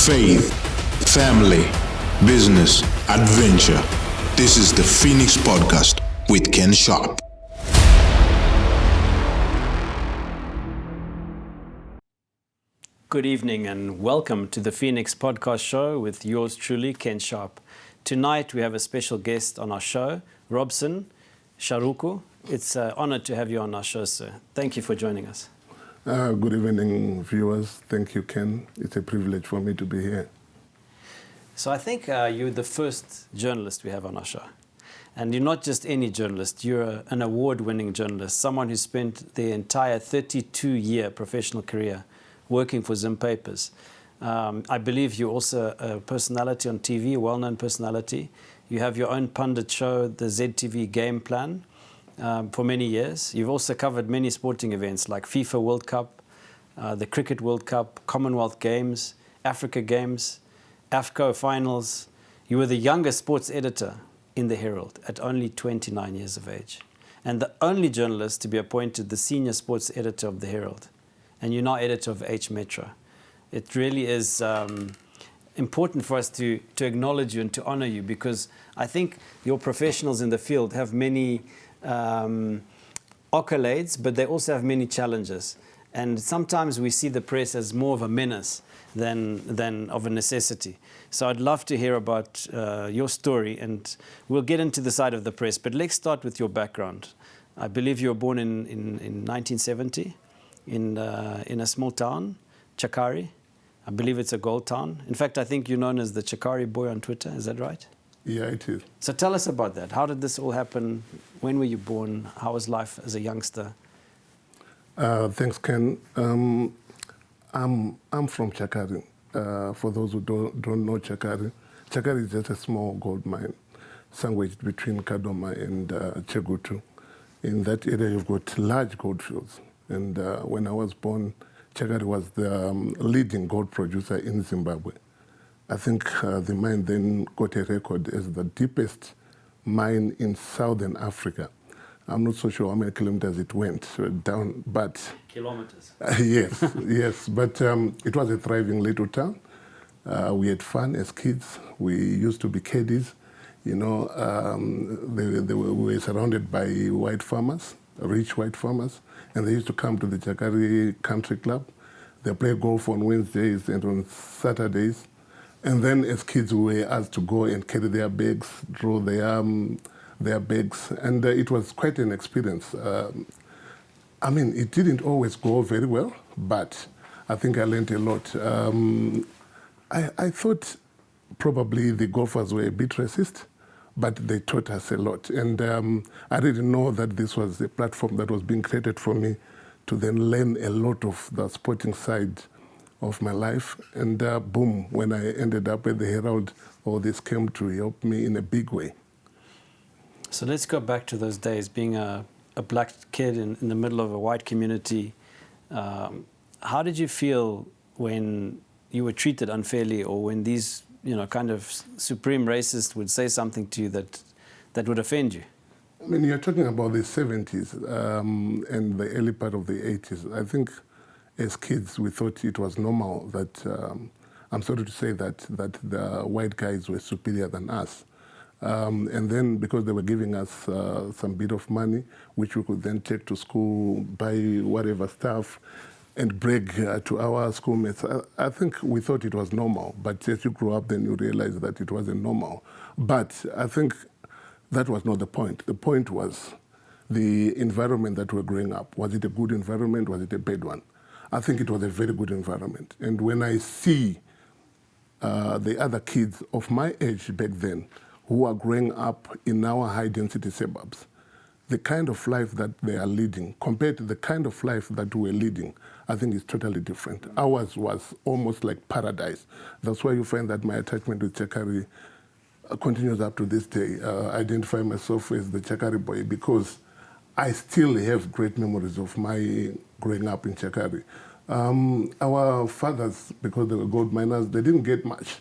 faith, family, business, adventure. This is the Phoenix Podcast with Ken Sharpe. Good evening and welcome to the Phoenix Podcast Show with yours truly, Ken Sharpe. Tonight we have a special guest on our show, Robson Sharuko. It's an honor to have you on our show, sir. Thank you for joining us. Good evening, viewers. Thank you, Ken. It's a privilege for me to be here. So I think you're the first journalist we have on our show. And you're not just any journalist, you're an award-winning journalist, someone who spent their entire 32-year professional career working for Zmbabwe. I believe you're also a personality on TV, a well-known personality. You have your own pundit show, the ZTV Game Plan, for many years. You've also covered many sporting events like FIFA World Cup, the Cricket World Cup, Commonwealth Games, Africa Games, AFCO Finals. You were the youngest sports editor in the Herald at only 29 years of age, and the only journalist to be appointed the senior sports editor of the Herald. And you're now editor of H Metro. It really is important for us to acknowledge you and to honor you, because I think your professionals in the field have many accolades, but they also have many challenges. And sometimes we see the press as more of a menace than of a necessity. So I'd love to hear about your story, and we'll get into the side of the press. But let's start with your background. I believe you were born in 1970. In a small town, Chakari. I believe it's a gold town. In fact, I think you're known as the Chakari boy on Twitter. Is that right? Yeah, it is. So tell us about that. How did this all happen? When were you born? How was life as a youngster? Thanks, Ken. I'm from Chakari. For those who don't know Chakari, Chakari is just a small gold mine sandwiched between Kadoma and Chegutu. In that area, you've got large gold fields. And when I was born, Chakari was the leading gold producer in Zimbabwe. I think the mine then got a record as the deepest mine in southern Africa. I'm not so sure how many kilometers it went down, but... Kilometers. Yes. But it was a thriving little town. We had fun as kids. We used to be caddies. You know, we were surrounded by white farmers, rich white farmers, and they used to come to the Chakari Country Club. They play golf on Wednesdays and on Saturdays. And then as kids, we were asked to go and carry their bags, draw their bags. And it was quite an experience. I mean, it didn't always go very well, but I think I learned a lot. I thought probably the golfers were a bit racist, but they taught us a lot. And I didn't know that this was a platform that was being created for me to then learn a lot of the sporting side of my life. And boom, when I ended up at the Herald, all this came to help me in a big way. So let's go back to those days, being a black kid in the middle of a white community. How did you feel when you were treated unfairly, or when these kind of supreme racists would say something to you that would offend you? I mean, you're talking about the 70s and the early part of the 80s. I think as kids, we thought it was normal that, I'm sorry to say that the white guys were superior than us. And then because they were giving us some bit of money, which we could then take to school, buy whatever stuff, and brag to our schoolmates. I think we thought it was normal, but as you grow up, then you realize that it wasn't normal. But I think that was not the point. The point was the environment that we're growing up. Was it a good environment? Was it a bad one? I think it was a very good environment. And when I see the other kids of my age back then who are growing up in our high-density suburbs, the kind of life that they are leading compared to the kind of life that we're leading, I think is totally different. Ours was almost like paradise. That's why you find that my attachment with Chakari continues up to this day. I identify myself as the Chakari boy because I still have great memories of my growing up in Chakari. Our fathers, because they were gold miners, they didn't get much.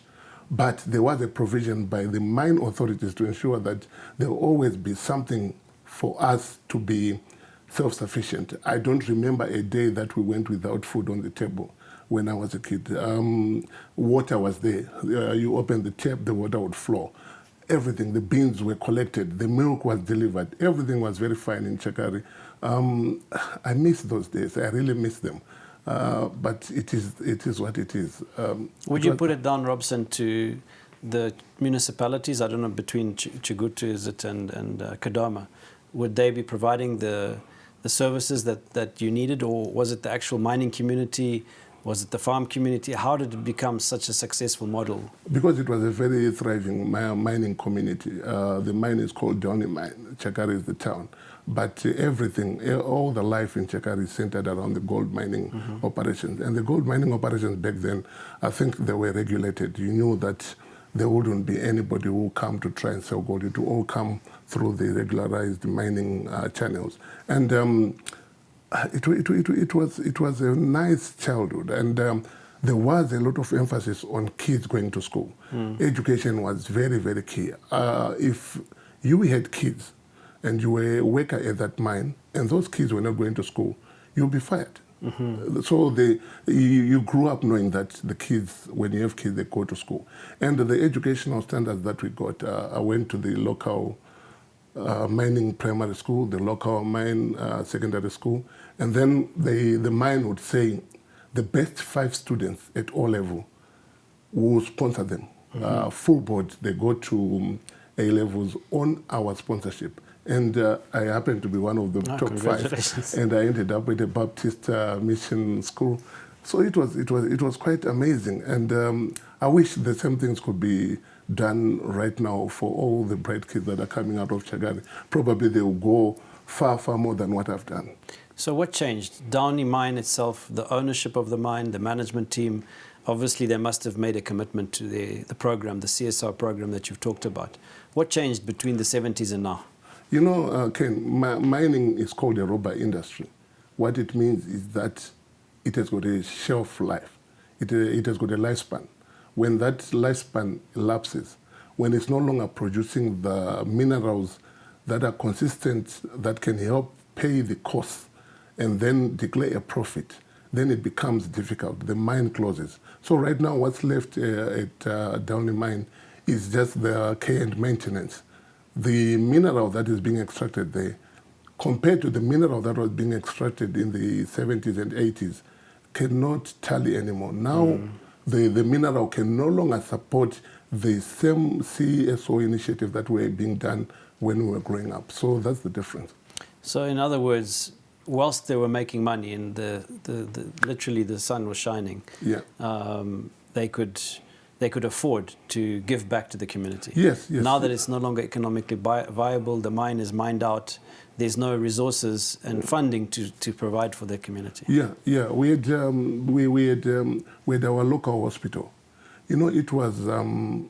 But there was a provision by the mine authorities to ensure that there will always be something for us to be self-sufficient. I don't remember a day that we went without food on the table. when I was a kid. Water was there. You opened the tap, the water would flow. Everything, the beans were collected, the milk was delivered. Everything was very fine in Chakari. I miss those days. I really miss them. But it is what it is. Would you put it down, Robson, to the municipalities? I don't know, between Chigutu, is it, and Kadoma? Would they be providing the services that you needed, or was it the actual mining community? Was it the farm community? How did it become such a successful model? Because it was a very thriving mining community. The mine is called Downey Mine. Chakari is the town. But everything, all the life in Chakari is centered around the gold mining operations. And the gold mining operations back then, I think they were regulated. You knew that there wouldn't be anybody who would come to try and sell gold. It would all come through the regularized mining channels. And it was a nice childhood, and there was a lot of emphasis on kids going to school. Education was very, very key. If you had kids and you were a worker at that mine, and those kids were not going to school, you'll be fired. So you grew up knowing that the kids, when you have kids, they go to school. And the educational standards that we got, I went to the local mining primary school, the local mine secondary school, and then the mine would say the best 5 students at O level will sponsor them. Full board, they go to A levels on our sponsorship. And I happened to be one of the top 5, and I ended up with a Baptist mission school. So it was quite amazing, and I wish the same things could be done right now for all the bright kids that are coming out of Chagari. Probably they will go far, far more than what I've done. So what changed? Downey Mine itself, the ownership of the mine, the management team, obviously they must have made a commitment to the program, the CSR program that you've talked about. What changed between the 70s and now? You know, Ken, mining is called a robber industry. What it means is that it has got a shelf life. It has got a lifespan. When that lifespan elapses, when it's no longer producing the minerals that are consistent, that can help pay the costs, and then declare a profit, then it becomes difficult. The mine closes. So right now what's left at Downey Mine is just the care and maintenance. The mineral that is being extracted there, compared to the mineral that was being extracted in the 70s and 80s, cannot tally anymore. Now the mineral can no longer support the same CSO initiative that were being done when we were growing up. So that's the difference. So in other words, whilst they were making money and literally the sun was shining, they could afford to give back to the community. Yes. Now that it's no longer economically viable, the mine is mined out, there's no resources and funding to provide for the community. Yeah. We had our local hospital. You know, it was an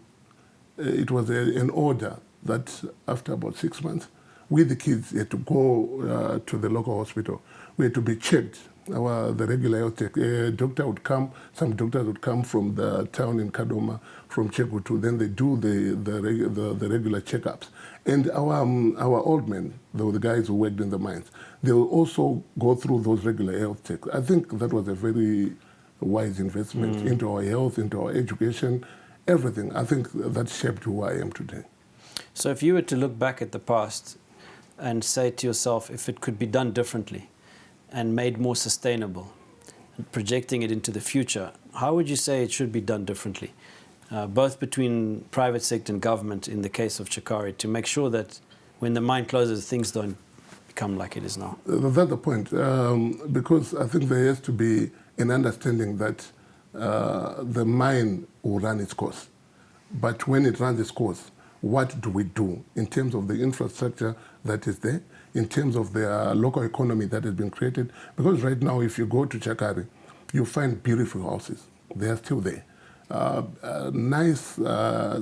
order that after about 6 months, we the kids had to go to the local hospital. We had to be checked. The regular health check. A doctor would come, some doctors would come from the town in Kadoma, from Chekutu, then they do the regular checkups. And our old men, the guys who worked in the mines, they will also go through those regular health checks. I think that was a very wise investment into our health, into our education, everything. I think that shaped who I am today. So if you were to look back at the past and say to yourself, if it could be done differently and made more sustainable, and projecting it into the future, how would you say it should be done differently, both between private sector and government in the case of Chakari, to make sure that when the mine closes, things don't become like it is now? That's the point, because I think there has to be an understanding that the mine will run its course. But when it runs its course, what do we do in terms of the infrastructure that is there, in terms of the local economy that has been created? Because right now, if you go to Chakari, you find beautiful houses. They are still there. Nice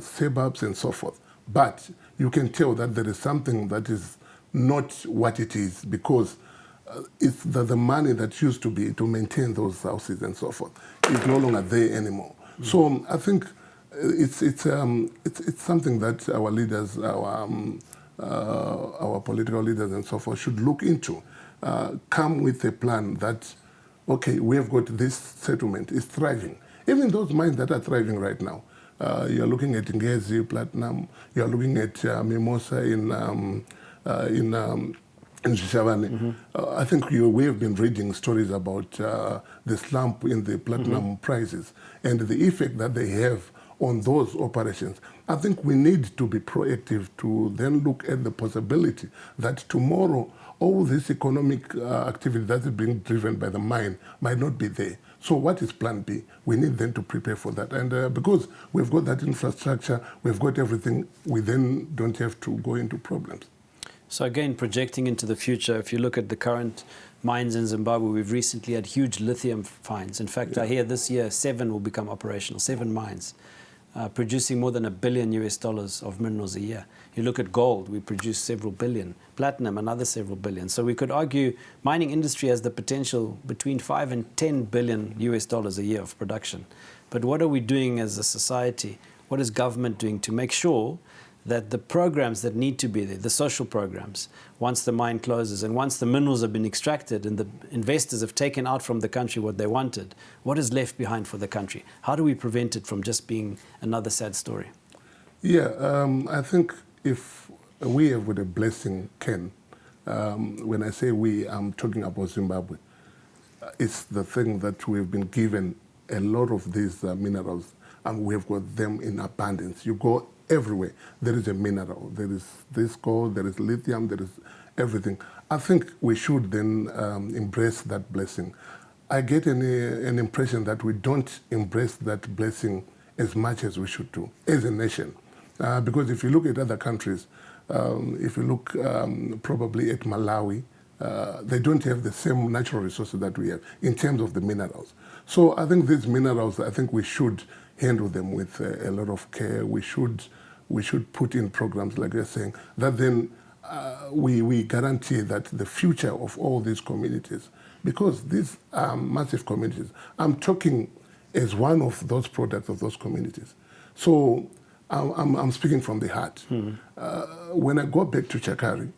suburbs and so forth. But you can tell that there is something that is not what it is, because it's the money that used to be to maintain those houses and so forth is no longer there anymore. So I think it's something that our leaders, our political leaders and so forth should look into, come with a plan that okay, we have got this settlement, it's thriving. Even those mines that are thriving right now, you're looking at Ngezi, Platinum, you're looking at Mimosa in Shishavane. I think we have been reading stories about the slump in the platinum prices and the effect that they have on those operations. I think we need to be proactive to then look at the possibility that tomorrow all this economic activity that is being driven by the mine might not be there. So what is plan B? We need then to prepare for that. And because we've got that infrastructure, we've got everything, we then don't have to go into problems. So again, projecting into the future, if you look at the current mines in Zimbabwe, we've recently had huge lithium finds. In fact, I hear this year 7 will become operational, 7 mines, producing more than $1 billion of minerals a year. You look at gold, we produce several billion. Platinum, another several billion. So we could argue mining industry has the potential between $5 and $10 billion a year of production. But what are we doing as a society? What is government doing to make sure that the programs that need to be there, the social programs, once the mine closes and once the minerals have been extracted and the investors have taken out from the country what they wanted, what is left behind for the country? How do we prevent it from just being another sad story? Yeah, I think if we have got a blessing, Ken, when I say we, I'm talking about Zimbabwe, it's the thing that we've been given a lot of these minerals and we've got them in abundance. You go everywhere, there is a mineral. There is this gold, there is lithium, there is everything. I think we should then embrace that blessing. I get an impression that we don't embrace that blessing as much as we should do as a nation. Because if you look at other countries, if you look probably at Malawi, they don't have the same natural resources that we have in terms of the minerals. So I think these minerals, I think we should handle them with a lot of care. We should put in programs, like you're saying, that then we guarantee that the future of all these communities, because these are massive communities, I'm talking as one of those products of those communities. So I'm speaking from the heart. When I go back to Chakari,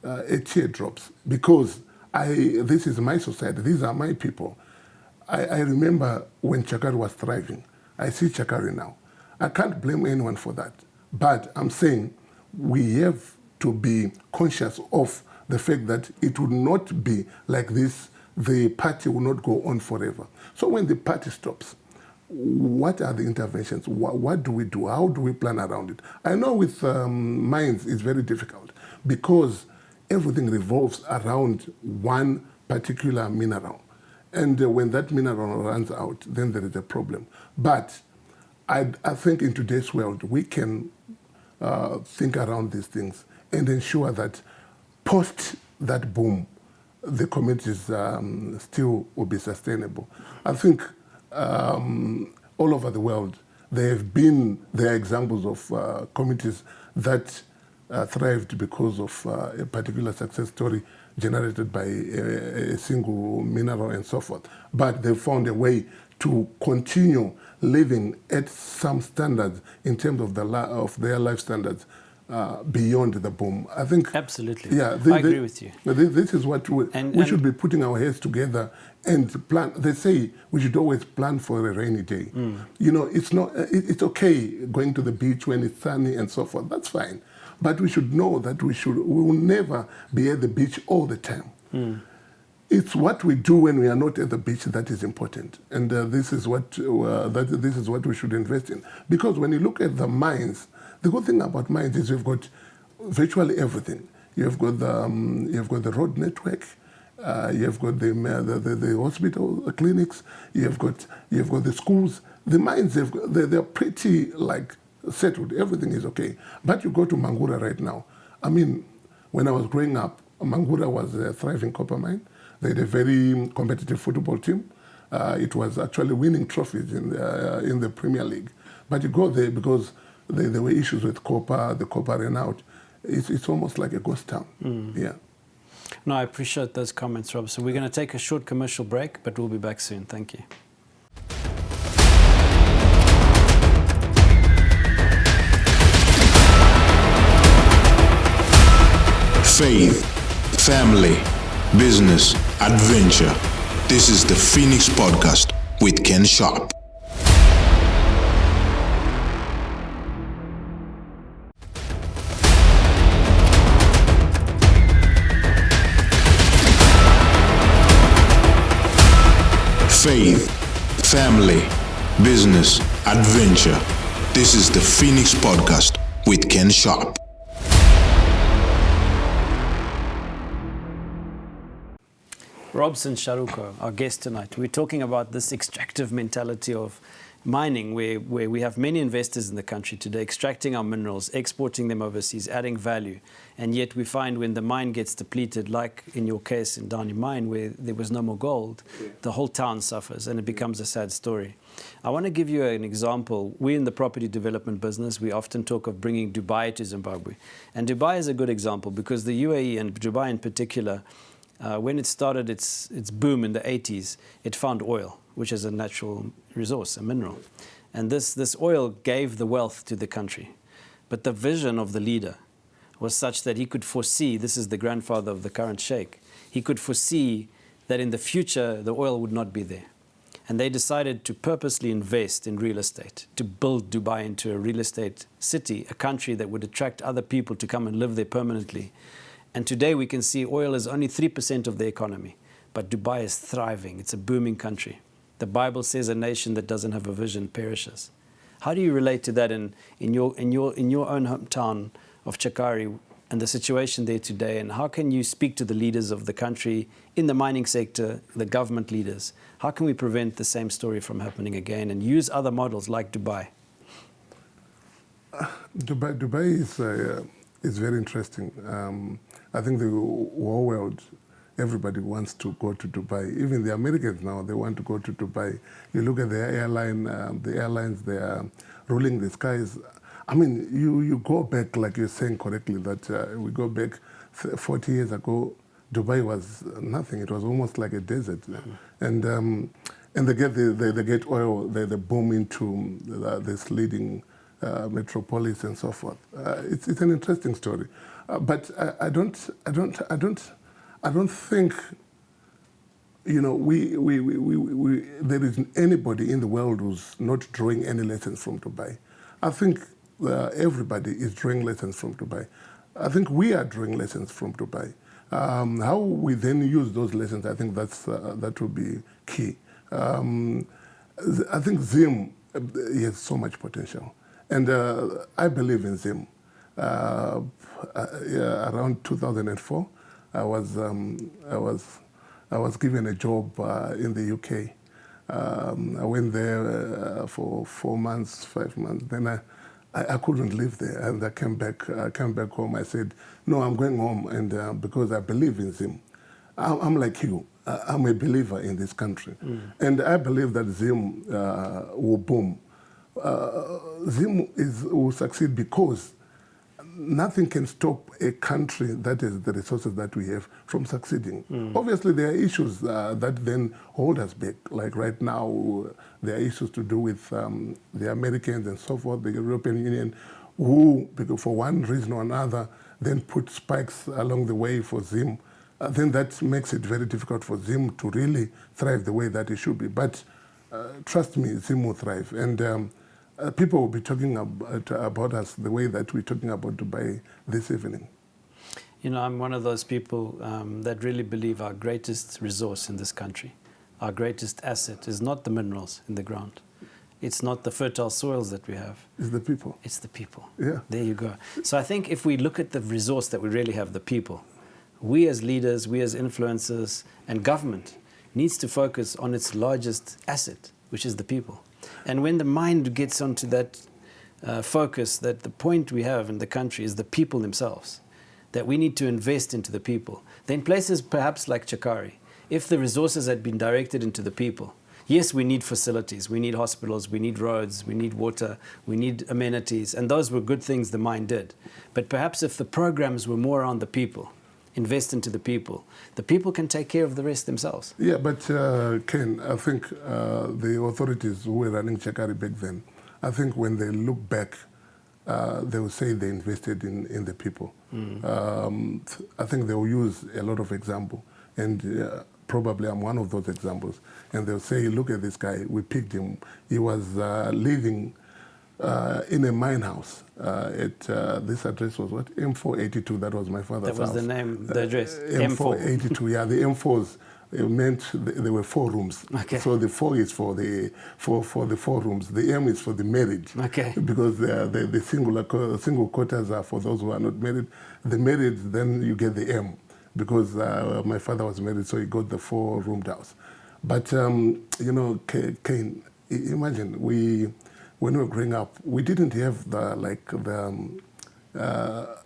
a tear drops because this is my society, these are my people. I remember when Chakari was thriving. I see Chakari now. I can't blame anyone for that. But I'm saying we have to be conscious of the fact that it will not be like this. The party will not go on forever. So when the party stops, what are the interventions? What do we do? How do we plan around it? I know with mines it's very difficult because everything revolves around one particular mineral. And when that mineral runs out, then there is a problem. But I think in today's world, we can think around these things and ensure that post that boom, the communities still will be sustainable. I think all over the world, there are examples of communities that thrived because of a particular success story generated by a single mineral and so forth. But they found a way to continue living at some standards in terms of their life standards beyond the boom. I think absolutely. Yeah, I agree with you. This is what we should be putting our heads together and plan. They say we should always plan for a rainy day. You know, it's okay going to the beach when it's sunny and so forth. That's fine. But we should know that we will never be at the beach all the time. It's what we do when we are not at the beach that is important, and this is what we should invest in. Because when you look at the mines, the good thing about mines is you've got virtually everything. You've got the road network, you've got the hospital, the clinics, you've got the schools. The mines they're pretty settled. Everything is okay. But you go to Mangura right now. I mean, when I was growing up, Mangura was a thriving copper mine. They had a very competitive football team. It was actually winning trophies in the Premier League. But you go there because there were issues with copper. The copper ran out. It's almost like a ghost town. Yeah. No, I appreciate those comments, Rob. So we're going to take a short commercial break, but we'll be back soon. Thank you. Faith, family, business, adventure. This is the Phoenix Podcast with Ken Sharpe. Faith, family, business, adventure. This is the Phoenix Podcast with Ken Sharpe. Robson Sharuko, our guest tonight. We're talking about this extractive mentality of mining where we have many investors in the country today extracting our minerals, exporting them overseas, adding value. And yet we find when the mine gets depleted, like in your case in Dani Mine where there was no more gold, the whole town suffers and it becomes a sad story. I want to give you an example. We're in the property development business. We often talk of bringing Dubai to Zimbabwe. And Dubai is a good example because the UAE and Dubai in particular, when it started its boom in the 80s, it found oil, which is a natural resource, a mineral. And this oil gave the wealth to the country. But the vision of the leader was such that he could foresee, this is the grandfather of the current sheikh, he could foresee that in the future the oil would not be there. And they decided to purposely invest in real estate, to build Dubai into a real estate city, a country that would attract other people to come and live there permanently. And today we can see oil is only 3% of the economy, but Dubai is thriving. It's a booming country. The Bible says a nation that doesn't have a vision perishes. How do you relate to that in your own hometown of Chakari and the situation there today? And how can you speak to the leaders of the country in the mining sector, the government leaders? How can we prevent the same story from happening again and use other models like Dubai? Dubai is very interesting. I think the whole world, everybody wants to go to Dubai. Even the Americans now, they want to go to Dubai. You look at the airlines, they are ruling the skies. I mean, you go back, like you're saying correctly, that we go back 40 years ago, Dubai was nothing. It was almost like a desert. And they get oil, they boom into this leading metropolis and so forth. It's an interesting story, but I don't think, you know, there isn't anybody in the world who's not drawing any lessons from Dubai. I think everybody is drawing lessons from Dubai. I think we are drawing lessons from Dubai. How we then use those lessons, I think that will be key. I think Zim has so much potential. And I believe in Zim. Around 2004, I was given a job in the UK. I went there for 4 months, 5 months. Then I couldn't live there, and I came back home. I said, no, I'm going home, and because I believe in Zim. I'm like you. I'm a believer in this country, and I believe that Zim will boom. Zim will succeed because nothing can stop a country that has the resources that we have from succeeding. Obviously, there are issues that then hold us back. Like right now, there are issues to do with the Americans and so forth, the European Union, who, for one reason or another, then put spikes along the way for Zim. Then that makes it very difficult for Zim to really thrive the way that it should be. But trust me, Zim will thrive. And people will be talking about us the way that we're talking about Dubai this evening. You know, I'm one of those people that really believe our greatest resource in this country, our greatest asset is not the minerals in the ground. It's not the fertile soils that we have. It's the people. It's the people. Yeah. There you go. So I think if we look at the resource that we really have, the people, we as leaders, we as influencers, and government needs to focus on its largest asset, which is the people. And when the mind gets onto that focus, that the point we have in the country is the people themselves, that we need to invest into the people, then places perhaps like Chakari, if the resources had been directed into the people, yes, we need facilities, we need hospitals, we need roads, we need water, we need amenities, and those were good things the mine did. But perhaps if the programs were more around the people, invest into the people can take care of the rest themselves. Yeah, but Ken, I think the authorities who were running Chakari back then, I think when they look back, they will say they invested in the people. I think they will use a lot of example. And probably I'm one of those examples. And they'll say, look at this guy, we picked him. He was living in a mine house at this address was what? M482, that was my father's house. That was the name, the address? M482, yeah, the M4s. It meant there were 4 rooms. Okay. So the 4 is for the 4 rooms. The M is for the married. Okay. Because the single quarters are for those who are not married. The married, then you get the M. Because my father was married, so he got the 4-roomed house. But, you know, Kane, imagine, when we were growing up, we didn't have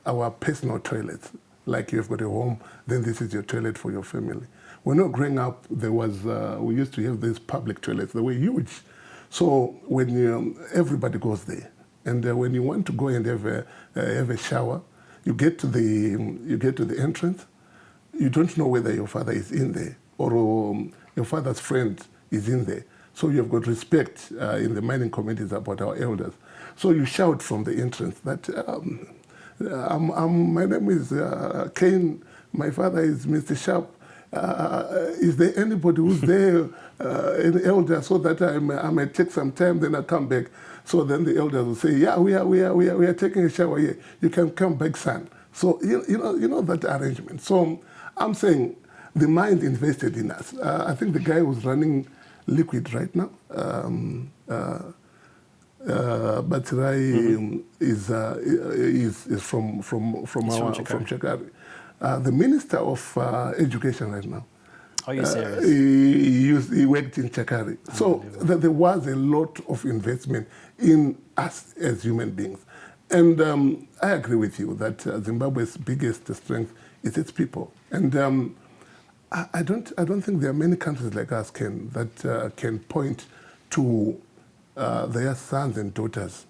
our personal toilets. Like you've got a home, then this is your toilet for your family. When we were growing up, there was we used to have these public toilets. They were huge. So when everybody goes there, and when you want to go and have a shower, you get to the entrance. You don't know whether your father is in there or your father's friend is in there. So you've got respect in the mining communities about our elders. So you shout from the entrance that my name is Kane. My father is Mr. Sharpe. Is there anybody who's there, an elder, so that I may take some time, then I come back. So then the elders will say, yeah, we are taking a shower here. You can come back, son. So you know that arrangement. So I'm saying the mind invested in us. I think the guy who's running Liquid right now, Batsirai is from Shakari. The Minister of Education right now. Are you serious? He worked in Chakari. So there was a lot of investment in us as human beings. And I agree with you that Zimbabwe's biggest strength is its people. And I don't think there are many countries like us that can point to their sons and daughters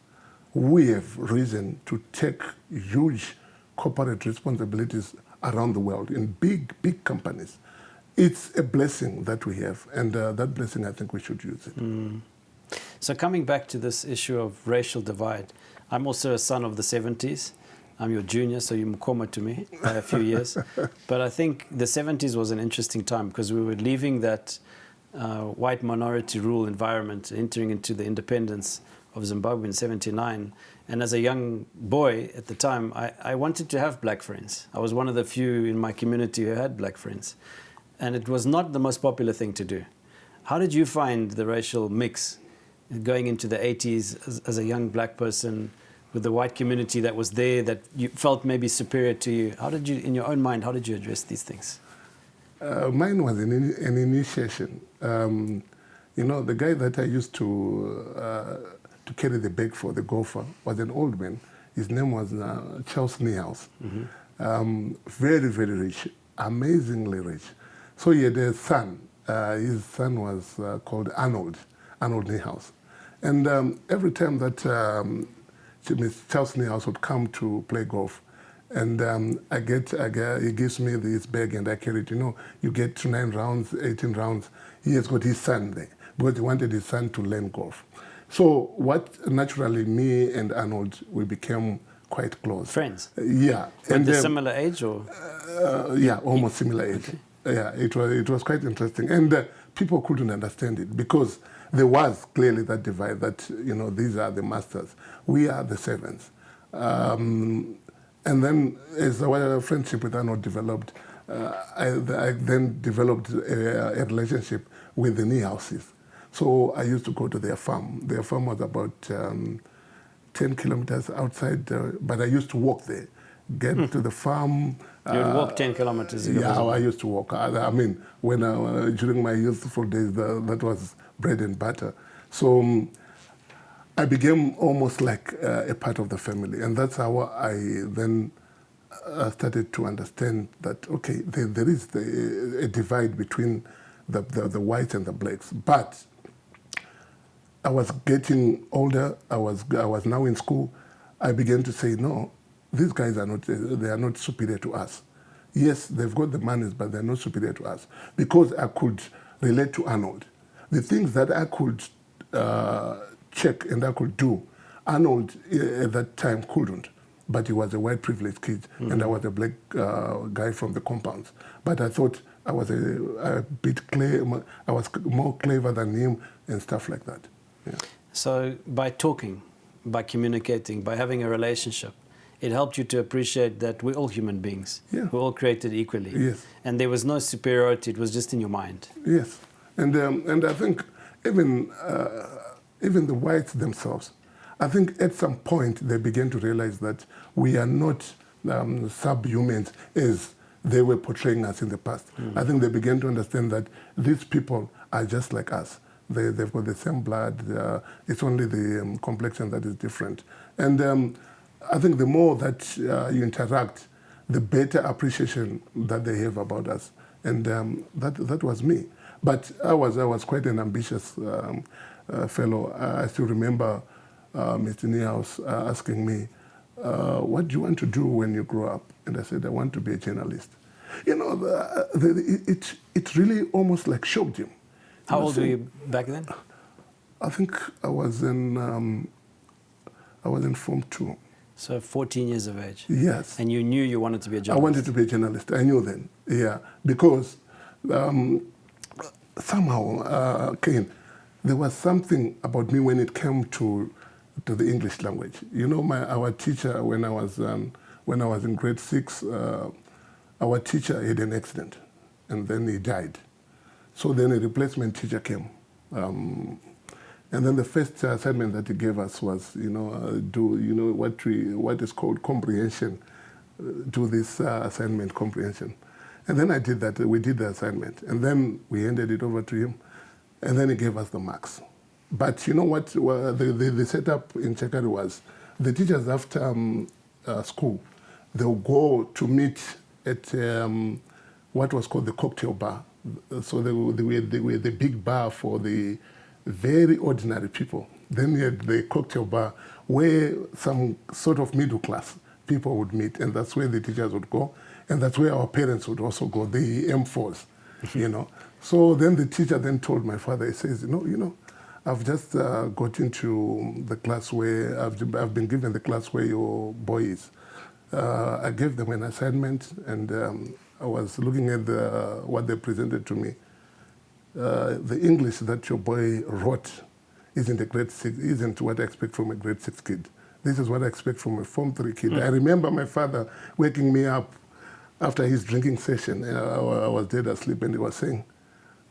who have risen to take huge corporate responsibilities around the world in big companies. It's a blessing that we have, and that blessing, I think we should use it. So coming back to this issue of racial divide, I'm also a son of the 70s. I'm your junior, so you're Mkoma to me by a few years. But I think the 70s was an interesting time because we were leaving that white minority rule environment, entering into the independence of Zimbabwe in 79. And as a young boy at the time, I wanted to have black friends. I was one of the few in my community who had black friends. And it was not the most popular thing to do. How did you find the racial mix going into the 80s as a young black person with the white community that was there that you felt maybe superior to you? How did you, in your own mind, how did you address these things? Mine was an initiation. You know, the guy that I used to carry the bag for, the golfer, was an old man. His name was Charles Niehaus. Very, very rich, amazingly rich. So he had a son. His son was called Arnold Niehaus. And every time that Charles Niehaus would come to play golf, and he gives me this bag and I carry it. You know, you get to 9 rounds, 18 rounds. He has got his son there because he wanted his son to learn golf. So what naturally me and Arnold, we became quite close. Friends? Yeah. And a similar age or? Yeah, almost similar age. Okay. Yeah, it was quite interesting. And people couldn't understand it because there was clearly that divide that, you know, these are the masters. We are the servants. And then as our friendship with Arnold developed, I then developed a relationship with the Niehauses. So I used to go to their farm. Their farm was about 10 kilometers outside, but I used to walk there, get to the farm. You would walk 10 kilometers? Yeah, I used to walk. I mean, when during my youthful days, that was bread and butter. So I became almost like a part of the family. And that's how I then started to understand that, okay, there is a divide between the whites and the blacks. But I was getting older. I was now in school. I began to say, no, these guys are not superior to us. Yes, they've got the manners, but they're not superior to us. Because I could relate to Arnold. The things that I could check and I could do, Arnold at that time couldn't. But he was a white privileged kid, and I was a black guy from the compounds. But I thought I was a bit clever. I was more clever than him and stuff like that. Yeah. So by talking, by communicating, by having a relationship, it helped you to appreciate that we're all human beings. Yeah. We're all created equally. Yes. And there was no superiority. It was just in your mind. Yes. And I think even the whites themselves, I think at some point they began to realize that we are not subhumans as they were portraying us in the past. I think they began to understand that these people are just like us. They've got the same blood. It's only the complexion that is different. And I think the more that you interact, the better appreciation that they have about us. And that was me. But I was quite an ambitious fellow. I still remember Mr. Niehaus asking me, what do you want to do when you grow up? And I said, I want to be a journalist. You know, it really almost like shocked him. How old were you back then? I think I was in Form 2. So 14 years of age. Yes. And you knew you wanted to be a journalist. I wanted to be a journalist. I knew then. Yeah, because somehow, Kane, there was something about me when it came to the English language. You know, our teacher when I was in grade 6, our teacher had an accident, and then he died. So then a replacement teacher came. And then the first assignment that he gave us was, do what is called comprehension. Do this assignment, comprehension. And then I did that. We did the assignment, and then we handed it over to him, and then he gave us the marks. But you know what? The setup in Chekari was the teachers after school, they'll go to meet at what was called the cocktail bar. So they were the big bar for the very ordinary people. Then you had the cocktail bar where some sort of middle class people would meet, and that's where the teachers would go, and that's where our parents would also go, the M4s, you know. So then the teacher then told my father, he says, I've just got into the class where I've been given the class where your boy is. I gave them an assignment, and I was looking at what they presented to me. The English that your boy wrote isn't what I expect from a grade 6 kid. This is what I expect from a Form 3 kid. I remember my father waking me up after his drinking session. I was dead asleep, and he was saying,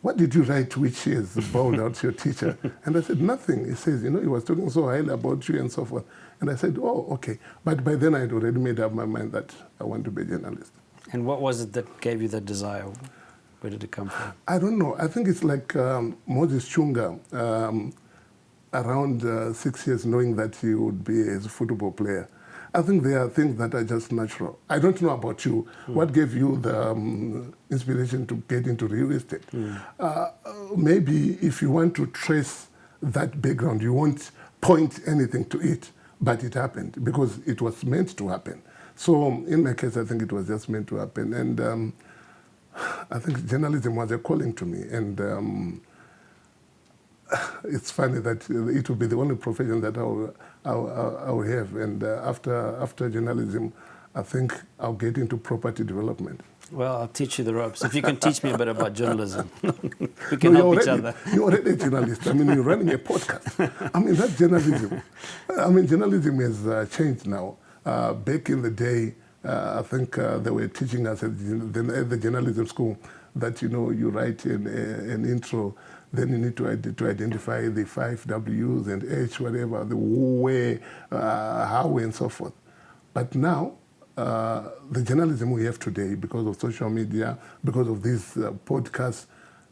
what did you write which is bowled out to your teacher? And I said, nothing. He says, he was talking so highly about you and so forth. And I said, oh, okay. But by then I had already made up my mind that I want to be a journalist. And what was it that gave you that desire? Where did it come from? I don't know. I think it's like Moses Chunga, around 6 years, knowing that he would be a football player. I think there are things that are just natural. I don't know about you. What gave you the inspiration to get into real estate? Maybe if you want to trace that background, you won't point anything to it, but it happened because it was meant to happen. So in my case, I think it was just meant to happen. And I think journalism was a calling to me. And it's funny that it will be the only profession that I will have. And after journalism, I think I'll get into property development. Well, I'll teach you the ropes. If you can teach me a bit about journalism, we can help each other. You're already a journalist. I mean, you're running a podcast. I mean, that's journalism. I mean, journalism has changed now. Back in the day, I think they were teaching us at the journalism school that, you write an intro, then you need to identify the 5 W's and H, whatever, the where, how, and so forth. But now, the journalism we have today, because of social media, because of these podcasts,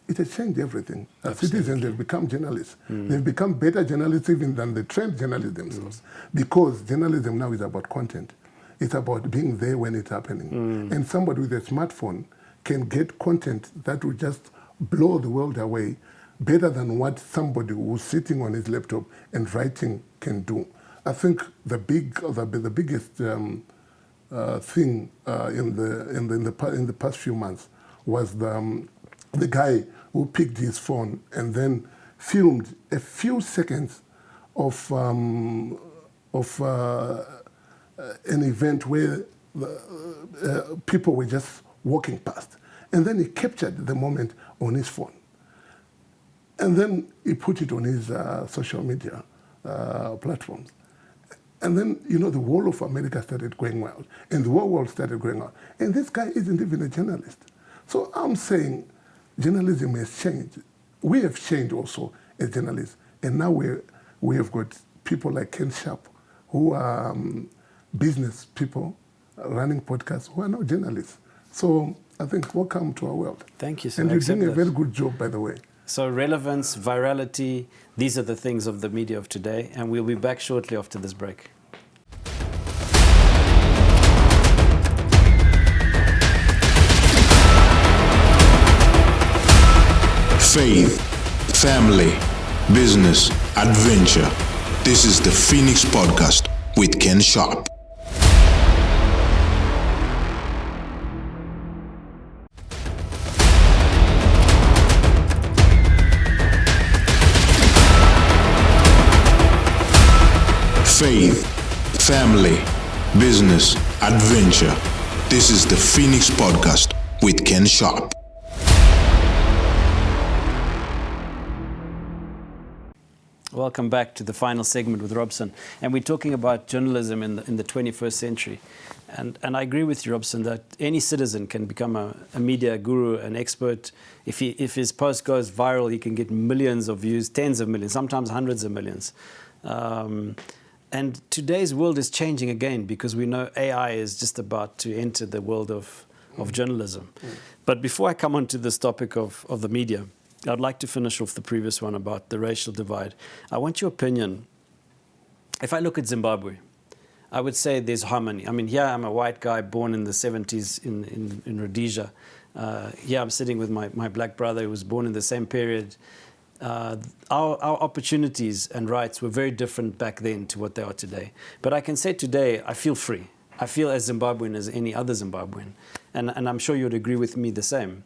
it has changed everything. Citizens have become journalists. They've become better journalists even than the trained journalists themselves. Because journalism now is about content. It's about being there when it's happening. And somebody with a smartphone can get content that will just blow the world away better than what somebody who's sitting on his laptop and writing can do. I think the biggest thing in the past few months was the guy who picked his phone and then filmed a few seconds of an event where people were just walking past, And then he captured the moment on his phone. And then he put it on his social media platforms. And then, the whole of America started going wild. And the whole world started going wild. And this guy isn't even a journalist. So I'm saying journalism has changed. We have changed also as journalists. And now we have got people like Ken Sharpe, who are business people running podcasts, who are now journalists. So I think welcome to our world. Thank you, sir. And you're doing a very good job, by the way. So relevance, virality, these are the things of the media of today. And we'll be back shortly after this break. Faith, family, business, adventure. This is the Phoenix Podcast with Ken Sharpe. Faith, family, business, adventure. This is the Phoenix Podcast with Ken Sharpe. Welcome back to the final segment with Robson. And we're talking about journalism in the 21st century. And I agree with you, Robson, that any citizen can become a media guru, an expert. If his post goes viral, he can get millions of views, tens of millions, sometimes hundreds of millions. And today's world is changing again because we know AI is just about to enter the world of journalism. But before I come on to this topic of the media, I'd like to finish off the previous one about the racial divide. I want your opinion. If I look at Zimbabwe, I would say there's harmony. I mean, here I'm a white guy born in the 70s in Rhodesia. Here I'm sitting with my black brother who was born in the same period. Our opportunities and rights were very different back then to what they are today. But I can say today, I feel free. I feel as Zimbabwean as any other Zimbabwean. And I'm sure you'd agree with me the same.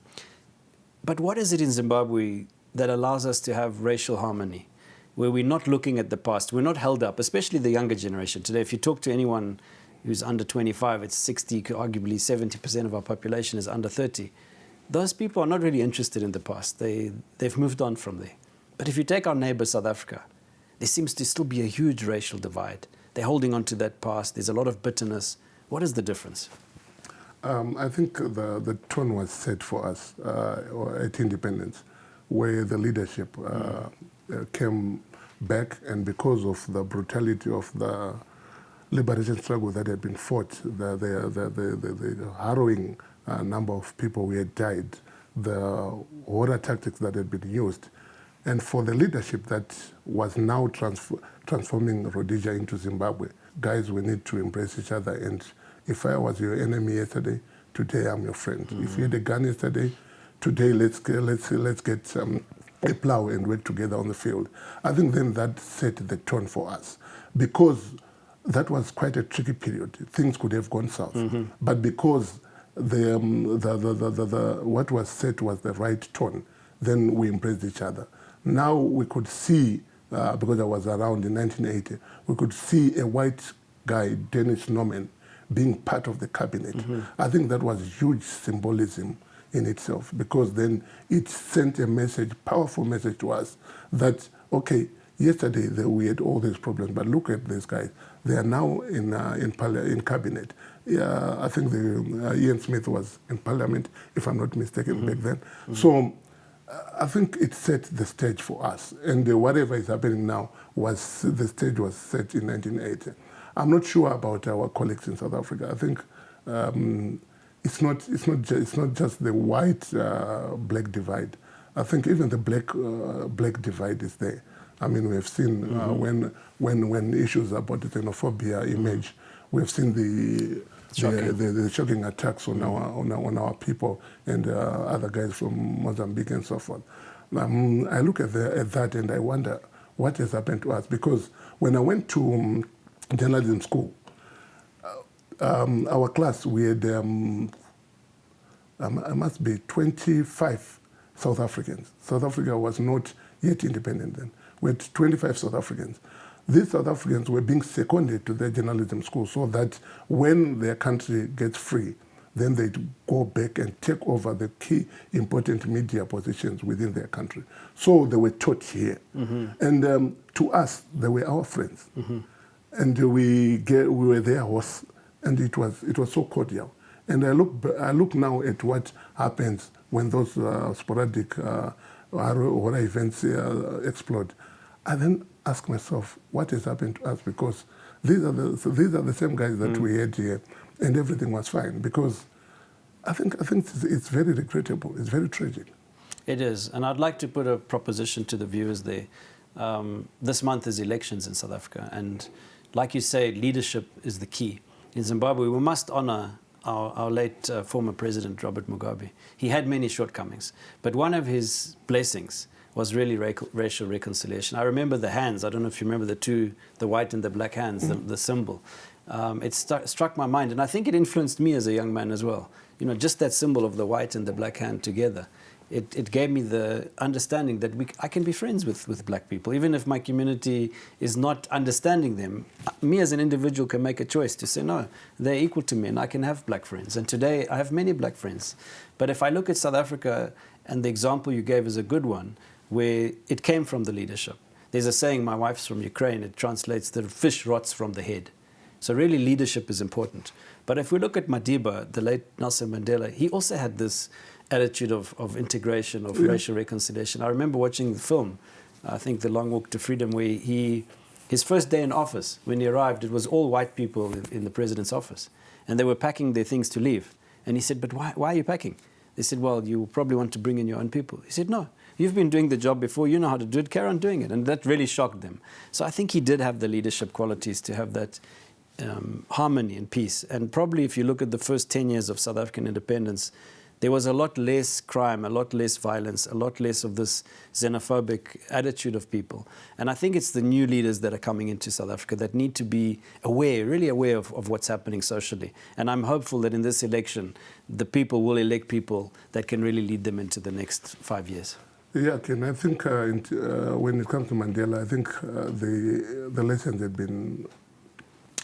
But what is it in Zimbabwe that allows us to have racial harmony, where we're not looking at the past, we're not held up, especially the younger generation today? If you talk to anyone who's under 25, it's 60, arguably 70% of our population is under 30. Those people are not really interested in the past. They've moved on from there. But if you take our neighbor, South Africa, there seems to still be a huge racial divide. They're holding on to that past. There's a lot of bitterness. What is the difference? I think the tone was set for us at independence, where the leadership came back, and because of the brutality of the liberation struggle that had been fought, the harrowing number of people who had died, the horror tactics that had been used, and for the leadership that was now transforming Rhodesia into Zimbabwe. Guys, we need to embrace each other, and if I was your enemy yesterday, today I'm your friend. If you had a gun yesterday, today let's get a plow and work together on the field. I think then that set the tone for us, because that was quite a tricky period. Things could have gone south, but because what was set was the right tone, then we embraced each other. Now we could see, because I was around in 1980, we could see a white guy, Dennis Norman, being part of the cabinet. I think that was huge symbolism in itself, because then it sent a message, powerful message to us that, okay, yesterday we had all these problems, but look at these guys. They are now in cabinet. Yeah, I think Ian Smith was in parliament, if I'm not mistaken, back then. So I think it set the stage for us, and whatever is happening now the stage was set in 1980. I'm not sure about our colleagues in South Africa. I think it's not just the white-black divide. I think even the black divide is there. I mean, we have seen when issues about the xenophobia emerge, we have seen the shocking attacks on our people and other guys from Mozambique and so forth. I look at that and I wonder what has happened to us, because when I went to journalism school, our class, we had, I must be 25 South Africans. South Africa was not yet independent then. We had 25 South Africans. These South Africans were being seconded to their journalism school so that when their country gets free, then they'd go back and take over the key important media positions within their country. So they were taught here. And to us, they were our friends. And we were their hosts, and it was so cordial. And I look now at what happens when those sporadic horror events explode. I then ask myself, what has happened to us? Because these are the same guys that we had here, and everything was fine. Because I think it's very regrettable. It's very tragic. It is, and I'd like to put a proposition to the viewers there. This month is elections in South Africa, and like you say, leadership is the key. In Zimbabwe, we must honor our late former president, Robert Mugabe. He had many shortcomings, but one of his blessings was really racial reconciliation. I remember the hands. I don't know if you remember the white and the black hands, the symbol. It struck my mind, and I think it influenced me as a young man as well. You know, just that symbol of the white and the black hand together. It gave me the understanding that I can be friends with black people. Even if my community is not understanding them, me as an individual can make a choice to say, no, they're equal to me and I can have black friends. And today I have many black friends. But if I look at South Africa, and the example you gave is a good one, where it came from the leadership. There's a saying, my wife's from Ukraine, it translates, the fish rots from the head. So really leadership is important. But if we look at Madiba, the late Nelson Mandela, he also had this attitude of integration, of racial reconciliation. I remember watching the film, I think The Long Walk to Freedom, where his first day in office, when he arrived, it was all white people in the president's office. And they were packing their things to leave. And he said, but why are you packing? They said, well, you probably want to bring in your own people. He said, no, you've been doing the job before, you know how to do it, carry on doing it. And that really shocked them. So I think he did have the leadership qualities to have that harmony and peace. And probably if you look at the first 10 years of South African independence, there was a lot less crime, a lot less violence, a lot less of this xenophobic attitude of people. And I think it's the new leaders that are coming into South Africa that need to be aware, really aware of what's happening socially. And I'm hopeful that in this election, the people will elect people that can really lead them into the next 5 years. Yeah, Ken, I think when it comes to Mandela, I think the lessons have been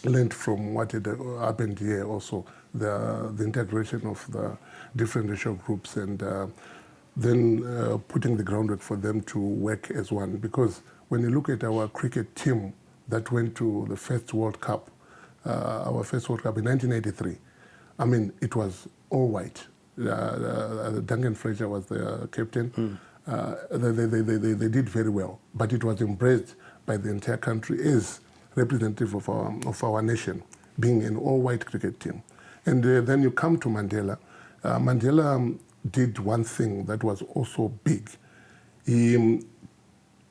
learned from what had happened here also, the integration of the different racial groups, and then putting the groundwork for them to work as one. Because when you look at our cricket team that went to the first World Cup, our first World Cup in 1983, I mean, it was all white. Duncan Fraser was the captain. They did very well, but it was embraced by the entire country as representative of our nation, being an all-white cricket team. And then you come to Mandela. Mandela did one thing that was also big. He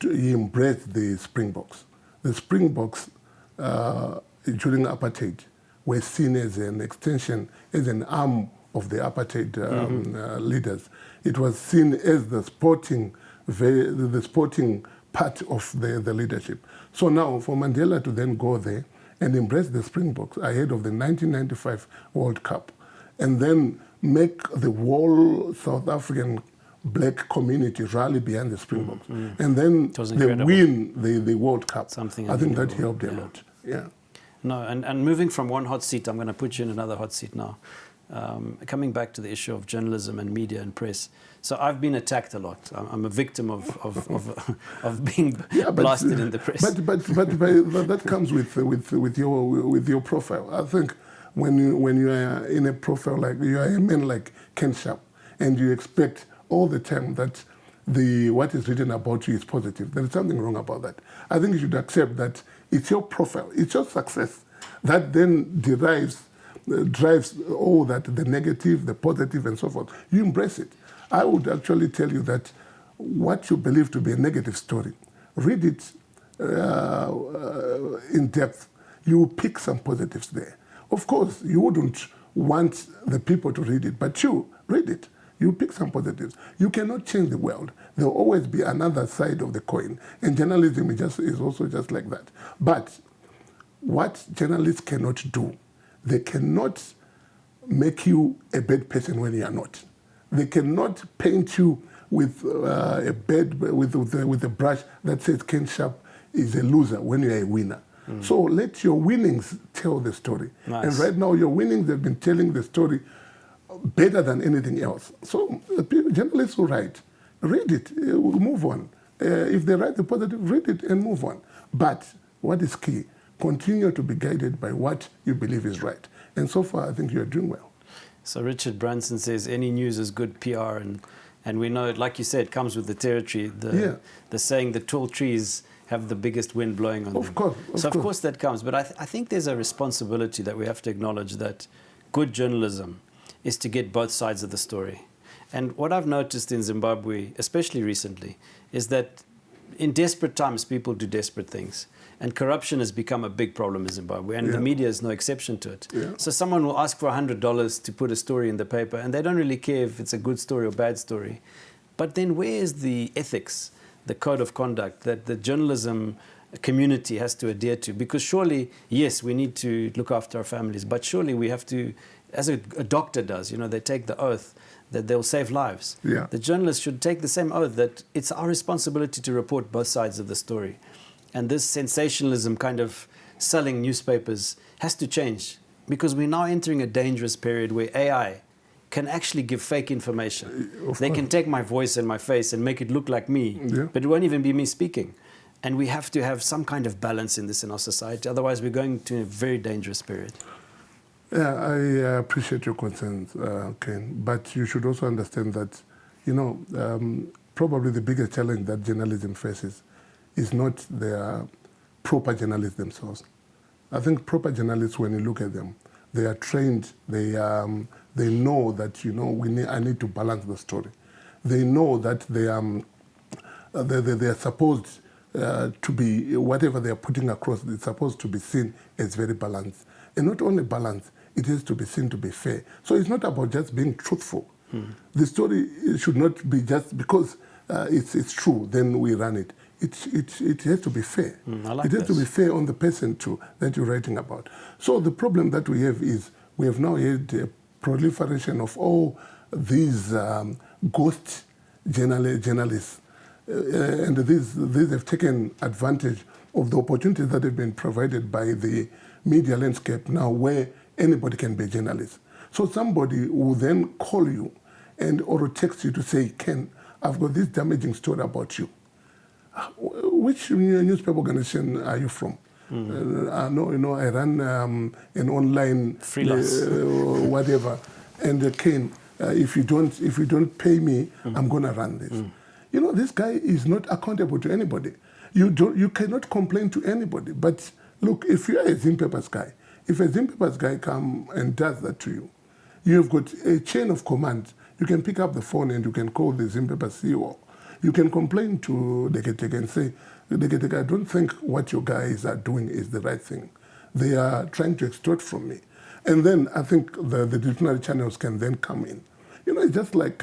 embraced the Springboks. The Springboks, during apartheid, were seen as an extension, as an arm of the apartheid leaders. It was seen as the sporting part of the leadership. So now for Mandela to then go there and embrace the Springboks ahead of the 1995 World Cup, and then make the whole South African black community rally behind the Springboks, and then they win the World Cup. I think that helped a lot. Yeah. No, and moving from one hot seat, I'm going to put you in another hot seat now. Coming back to the issue of journalism and media and press. So I've been attacked a lot. I'm a victim of being blasted in the press. But that comes with your profile. I think when you are in a profile like you are a man like Ken Sharpe, and you expect all the time that what is written about you is positive, there is something wrong about that. I think you should accept that it's your profile, it's your success that then drives all that, the negative, the positive, and so forth. You embrace it. I would actually tell you that what you believe to be a negative story, read it in depth. You will pick some positives there. Of course, you wouldn't want the people to read it, but you read it. You pick some positives. You cannot change the world. There will always be another side of the coin, and journalism is also just like that. But what journalists cannot do, they cannot make you a bad person when you are not. They cannot paint you with with a brush that says Ken Sharpe is a loser when you are a winner. So let your winnings tell the story. Nice. And right now your winnings have been telling the story better than anything else. So journalists who write, read it, move on. If they write the positive, read it and move on. But what is key, continue to be guided by what you believe is right. And so far, I think you're doing well. So Richard Branson says any news is good PR, and we know, like you said, it comes with the territory. The saying, the tall trees have the biggest wind blowing on them. Of course. Of course that comes. But I think there's a responsibility that we have to acknowledge, that good journalism is to get both sides of the story. And what I've noticed in Zimbabwe, especially recently, is that in desperate times, people do desperate things. And corruption has become a big problem in Zimbabwe, and the media is no exception to it. Yeah. So someone will ask for $100 to put a story in the paper, and they don't really care if it's a good story or bad story. But then where is the ethics, the code of conduct that the journalism community has to adhere to? Because surely, yes, we need to look after our families, but surely we have to, as a doctor does, they take the oath that they'll save lives. Yeah. The journalists should take the same oath that it's our responsibility to report both sides of the story. And this sensationalism kind of selling newspapers has to change, because we're now entering a dangerous period where AI can actually give fake information. They can take my voice and my face and make it look like me, but it won't even be me speaking. And we have to have some kind of balance in this in our society. Otherwise, we're going to a very dangerous period. Yeah, I appreciate your concerns, Ken. But you should also understand that, probably the biggest challenge that journalism faces is not their proper journalists themselves. I think proper journalists, when you look at them, they are trained. They know that I need to balance the story. They know that they are supposed to be, whatever they are putting across, it's supposed to be seen as very balanced. And not only balanced, it is to be seen to be fair. So it's not about just being truthful. The story should not be just because it's true, then we run it. It has to be fair. It has to be fair on the person too that you're writing about. So the problem that we have is we have now had a proliferation of all these ghost journalists, and these have taken advantage of the opportunities that have been provided by the media landscape now, where anybody can be a journalist. So somebody will then call you or text you to say, Ken, I've got this damaging story about you. Which newspaper organization are you from? I run an online freelance, whatever. And Ken, if you don't pay me, I'm gonna run this. This guy is not accountable to anybody. You cannot complain to anybody. But look, if you are a Zimbabwe's guy, if a Zimbabwe's guy come and does that to you, you've got a chain of command. You can pick up the phone and you can call the Zimbabwe CEO. You can complain to Deketeke and say, Deketeke, I don't think what your guys are doing is the right thing. They are trying to extort from me. And then I think the disciplinary channels can then come in. It's just like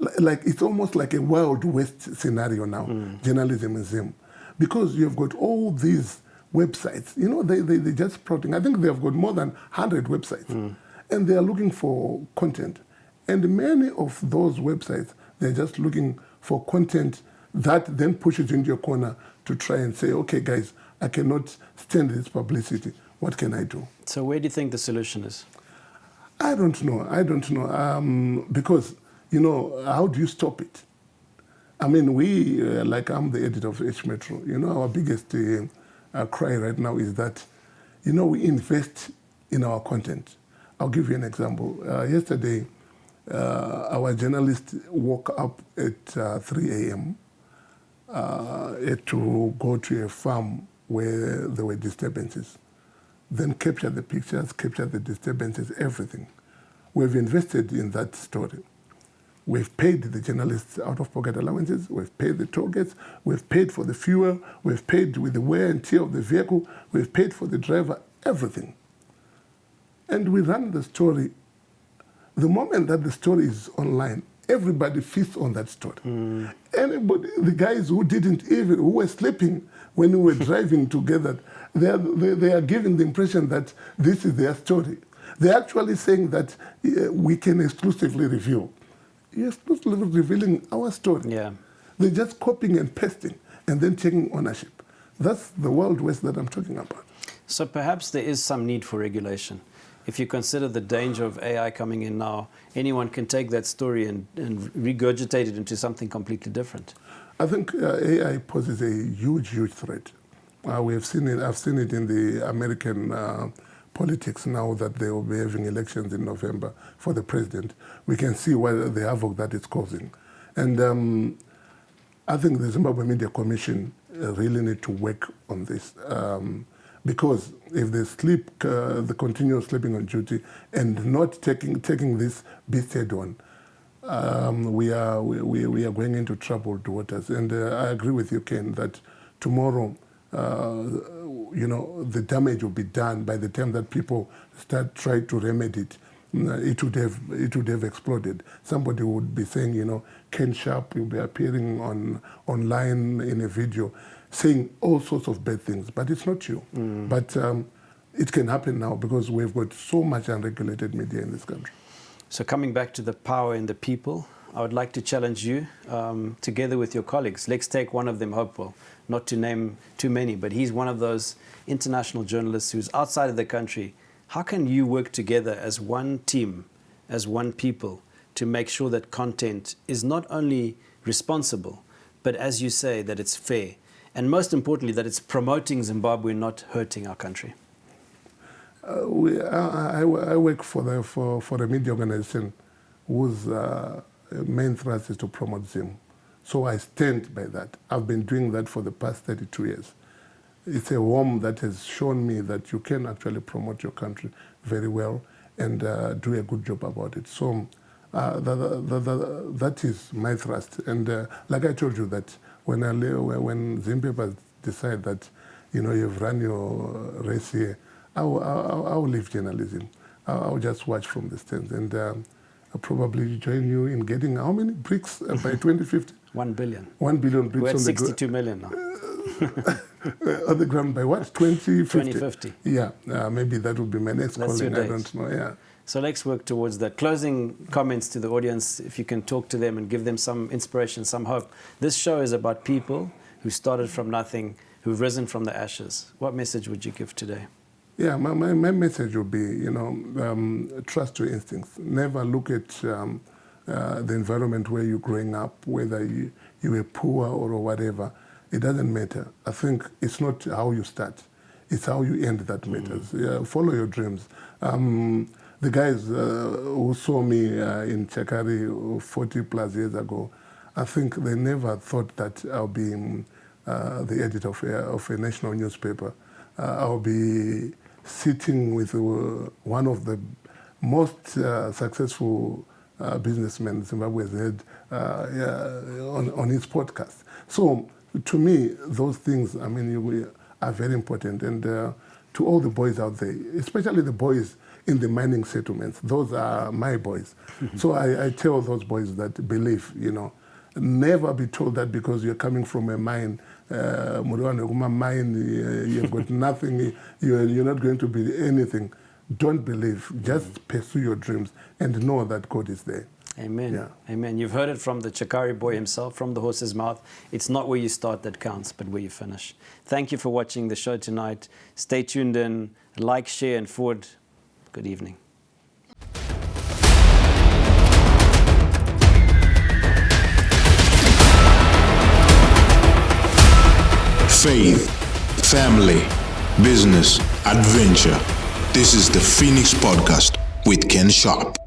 it's almost like a Wild West scenario now, journalism in Zim. Because you've got all these websites, they just sprouting. I think they've got more than 100 websites. And they are looking for content. And many of those websites, they're just looking for content that then pushes into your corner to try and say, okay, guys, I cannot stand this publicity. What can I do? So where do you think the solution is? I don't know. Because, how do you stop it? I mean, I'm the editor of H Metro. Our biggest cry right now is that, we invest in our content. I'll give you an example. Yesterday, our journalist woke up at 3 a.m. To go to a farm where there were disturbances. Then capture the pictures, capture the disturbances, everything. We've invested in that story. We've paid the journalists out-of-pocket allowances, we've paid the toll gates, we've paid for the fuel, we've paid with the wear and tear of the vehicle, we've paid for the driver, everything. And we run the story. The moment that the story is online, everybody feasts on that story. Anybody, the guys who were sleeping when we were driving together, they are giving the impression that this is their story. They're actually saying that we can exclusively reveal. You're exclusively revealing our story. Yeah. They're just copying and pasting and then taking ownership. That's the Wild West that I'm talking about. So perhaps there is some need for regulation. if you consider the danger of AI coming in now, anyone can take that story and regurgitate it into something completely different. I think AI poses a huge threat. We have seen it. I've seen it in the American politics now that they will be having elections in November for the president. We can see what the havoc that it's causing. And I think the Zimbabwe Media Commission really need to work on this. Because if they sleep, the continuous sleeping on duty and not taking this beast head on, we are going into troubled waters. And I agree with you, Ken, that tomorrow, the damage will be done by the time that people start trying to remedy it. It would have exploded. Somebody would be saying, Ken Sharpe will be appearing online in a video, saying all sorts of bad things, but it's not true. But it can happen now because we've got so much unregulated media in this country. So coming back to the power in the people, I would like to challenge you, together with your colleagues. Let's take one of them, Hopewell, not to name too many, but he's one of those international journalists who's outside of the country. How can you work together as one team, as one people, to make sure that content is not only responsible, but as you say, that it's fair? And most importantly, that it's promoting Zimbabwe, not hurting our country. I work for a media organization whose main thrust is to promote Zim. So I stand by that. I've been doing that for the past 32 years. It's a worm that has shown me that you can actually promote your country very well and do a good job about it. So that is my thrust. And like I told you, that when Zimbabwe decide that you've run your race here, I'll leave journalism. I'll just watch from the stands, and I'll probably join you in getting how many bricks by 2050? 1 billion. 1 billion bricks. We're at on 62 million now. On the ground by what? 2050? 2050. Yeah, maybe that would be my next That's calling. your I date. don't know. Yeah. So let's work towards that. Closing comments to the audience, if you can talk to them and give them some inspiration, some hope. This show is about people who started from nothing, who've risen from the ashes. What message would you give today? Yeah, my message would be, trust your instincts. Never look at the environment where you're growing up, whether you were poor or whatever. It doesn't matter. I think it's not how you start. It's how you end that matters. Yeah, follow your dreams. The guys who saw me in Chakari 40 plus years ago, I think they never thought that I'll be the editor of a national newspaper. I'll be sitting with one of the most successful businessmen Zimbabwe has had on his podcast. So to me, those things, are very important. And to all the boys out there, especially the boys in the mining settlements, those are my boys. So I tell those boys that believe, never be told that because you're coming from a mine, you've got nothing, you're not going to be anything. Don't believe. Just pursue your dreams and know that God is there. Amen. Yeah. Amen. You've heard it from the Chakari boy himself, from the horse's mouth. It's not where you start that counts, but where you finish. Thank you for watching the show tonight. Stay tuned in, like, share, and forward. Good evening. Faith, family, business, adventure. This is the Phoenix Podcast with Ken Sharpe.